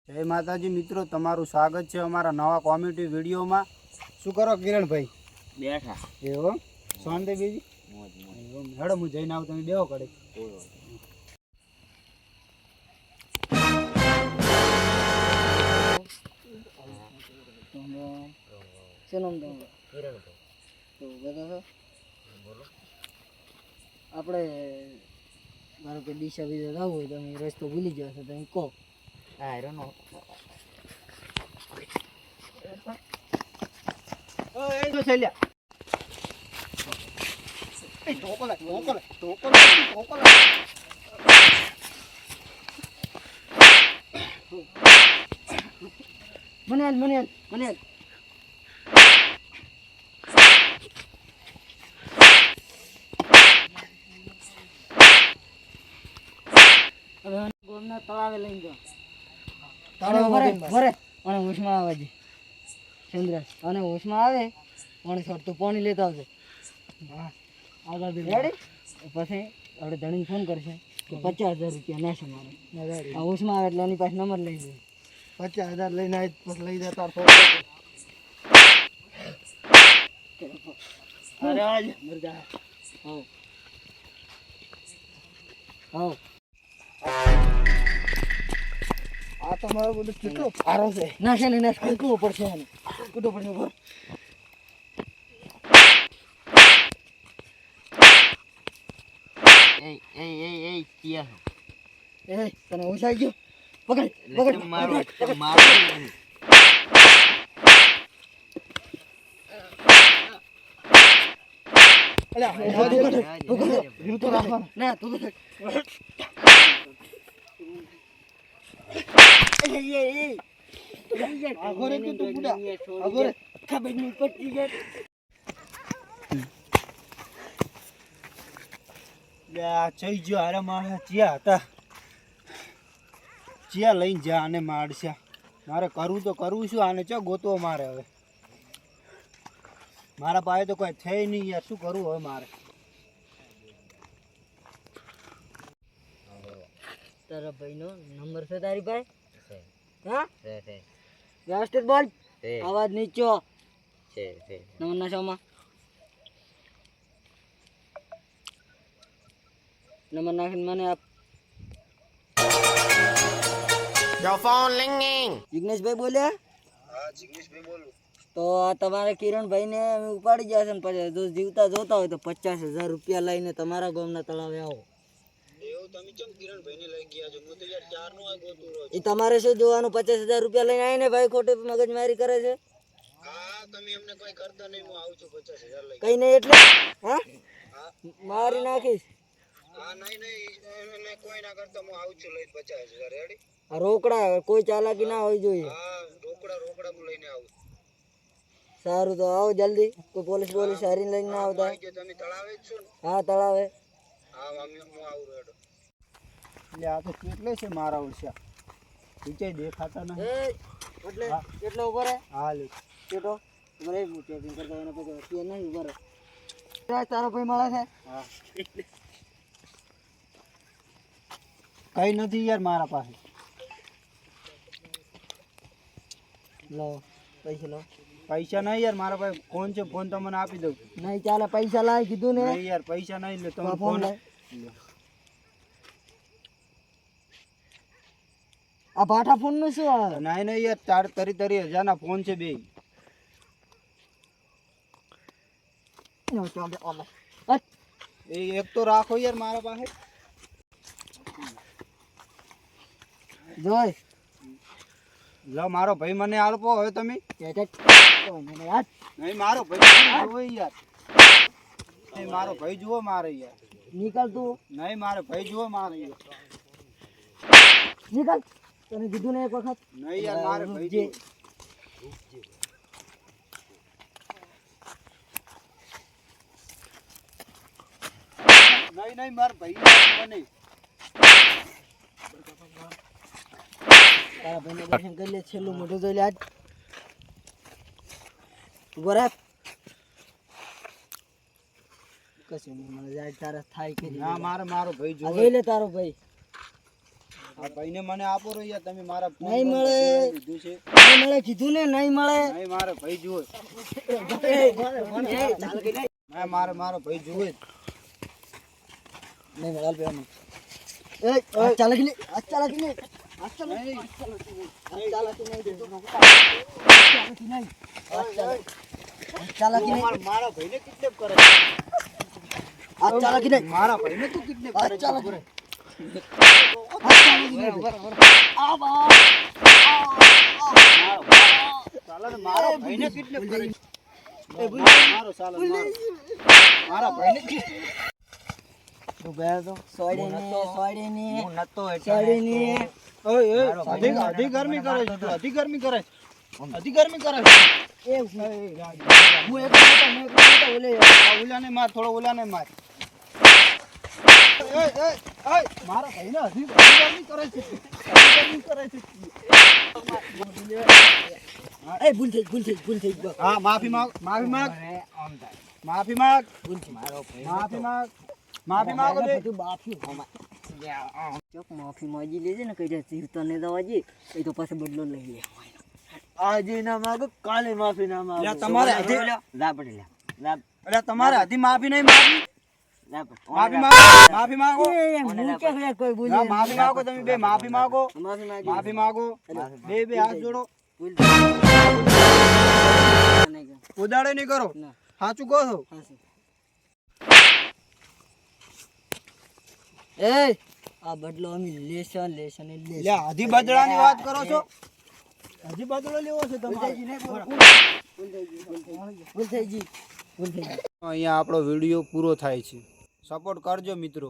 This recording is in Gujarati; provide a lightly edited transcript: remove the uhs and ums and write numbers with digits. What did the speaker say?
જય માતાજી મિત્રો, તમારું સ્વાગત છે અમારા નવા કોમેડી વિડીયોમાં। શું કરો કિરણભાઈ? બેઠા એવો શાંતિ બીજી હેડો હું જઈને આવું, તમે બેહો કડે। આપણે ધારો કે દિશા બીજા જવું હોય તમે રસ્તો ભૂલી જાવ છો તમે કહો। હા હેરો નો એ તો છેલ્યા એ ટોકલા મને ગોમના તળાવે લઈને જાઓ। ભરે અને હોશમાં આવે છે ચંદ્ર અને હોશમાં આવે પાણી છોડતું પાણી લેતા આવશે। હા આગળ રેડી પછી આપણે ધણીને ફોન કરશે કે 50,000 રૂપિયા નાશે મારે। આ હોશમાં આવે એટલે એની પાસે નંબર લઈ લે। 50,000 લઈને આવી પછી લઈ જતા અરે આજ મરજા હા હા આ તમારો બધું કેટલો ભારો છે। ના છે ને કૂટવું પડશે આને કૂટવું પડશે ઉપર એ કિયા એ તને ઓછાઈ ગયો પકડ મારો ના તું આગોરે કે તું બુડા આગોરે ખબર નહીં પડતી છે। યા ચઈ ગયો હારે મારા ચિયા હતા ચિયા લઈને જા આને મારશે। મારે કરવું તો કરવું શું, આને ચો ગોતવો મારે હવે। મારા પાસે તો કોઈ થઈ નહીં યાર, શું કરવું હવે મારે? તારા ભાઈનો નંબર છે તારી પાસે? હા વ્યવસ્થિત બોલ, અવાજ નીચો નંબર ના શોમાં નંબર નાખીને મને આપ। જિગ્નેશભાઈ બોલ્યા? હા જિગ્નેશભાઈ બોલું। તો આ તમારે કિરણભાઈને અમે ઉપાડી ગયા છે ને પછી જો જીવતા જોતા હોય તો 50,000 રૂપિયા લઈને તમારા ગામના તળાવે આવો। એવું તમે કેમ કિરણભાઈને લઈ ગયા છો? હું તો યાર ચારનો આ ગોતું રહ્યો એ તમારે શું જોવાનું? 50,000 રૂપિયા લઈને આવીને ભાઈ ખોટી મગજમારી કરે છે। હા તમે એમને કોઈ કરતા નહીં, હું આવું છું 50,000 લઈ। કઈ નહીં એટલે હા મારી નાખીશ। હા નહીં એને કોઈ ના કરતા હું આવું છું લઈને 50,000 રેડી। આ રોકડા કોઈ ચાલાકી ના હોવી જોઈએ। હા રોકડા હું લઈને આવું। સારું તો આવો જલ્દી, કોઈ પોલીસ હારીને લઈને ના આવતા। તમે તળાવે જ છો ને? હા તળાવે। હા હું આવું રેડો। એટલે આ તો કેટલે છે મારા ઓછા નીચે દેખાતા નહીં। એટલે કેટલો ઉપર હે? હા લે કેટલો મને ચેકિંગ કરતા એને પછી કે નહીં ઉપર તારો ભાઈ મળે છે? હા કઈ નથી યાર મારા પાસે। લો પૈસા લો। પૈસા નહીં યાર મારા પાસે, ફોન છે, ફોન તમને આપી દઉં। નહીં ચાલે પૈસા લાય કીધું ને। નહીં યાર પૈસા નહીં લે તમે ફોન ફોન લાય। આ ભાઠા ફોન નું શું આવે? નહીં યાર તરી 1000 ના ફોન છે બે। એ એક તો રાખો યાર મારા પાસે। જોઈ લો મારો ભાઈ મને આલપો હવે તમે। નહીં મારો ભાઈ જુઓ યાર, નહીં મારો ભાઈ જુઓ મારે યાર। નીકળ તું, નહીં મારો ભાઈ જુઓ મારે યાર। નીકળ તને કીધું ને એક વખત। નહીં યાર મારે ભાઈ જુઓ। નહીં મારો ભાઈ મને તારા ભાઈને દર્શન કરી લે, છેલ્લું મોઢું જોઈ લે આજ। ઉભો રહે। કશું નહીં મને જાય તારા થાય કે ના મારો ભાઈ જોઈ લે તારો ભાઈ। આ ભાઈને મને આપો રો યાર, તમે મારા ફોન નહીં બંધ મળે. કરી દીધું છે. નહીં મળે કીધું ને, નહીં મળે. નહીં મારો ભાઈ જુએ. મારો ભાઈ જુએ. નહીં મળે, હાલ પેલા હાથ ચાલાકી નહીં, હાથ ચાલાકી નહીં. હાથ ચાલાકી નહીં. હાથ ચાલાકી નહીં. હાથ ચાલાકી નહીં. મારા ભાઈને કિડનેપ કરે. હાથ ચાલાકી નહીં. મારા ભાઈને તું કિડનેપ કરે. હાથ ચાલાકી નહીં. સાલા મારા ભાઈને કિડનેપ કરે. મારો સાલા મારા ભાઈને તું ગયા તો સોડે ને, સોડે ને, હું નતો સોડે ને. ઓય અધી ગરમી કરે છે તું, અધી ગરમી કરે છે. અધી ગરમી કરે છે. એ હું એક મિનિટ ઓલે આ ઓલાને માર, થોડો ઓલાને માર. મારા ભાઈને અધી ગરમી કરે છે. અધી ગરમી કરે છે. એ ભૂલ થઈ ગઈ. હા માફી માંગ, માફી માંગ, માફી માંગ, માફી માંગ, માફી માંગો દે. બધું બાફી ચોક માફી માંગી લેજે ને, કઈ જીવ તને દવાજે એ તો પાસે બદલો લઈ લે. આજે ના માંગો, કાલે માફી ના માંગો. લે તમારે અધી લા પડી લા એટલે તમારે અધી માફી નહીં માગી. લા માફી માંગો, માફી માંગો. હું કે કોઈ બોલે ના, માફી માંગો, તમે બે માફી માંગો, માફી માંગી. માફી માંગો. બે હાથ જોડો. ભૂલ નહીં કર. ઉદાડે નહીં કરો. ના. સાચું કહો છો. એ આ બદલો અમે લેશન લે અધી બદલાની વાત કરો છો. હજી બદલો લેવો છે તમારે. ભૂલ થઈ ગઈ. અહીંયા આપણો વિડીયો પૂરો થાય છે. સપોર્ટ કરજો મિત્રો.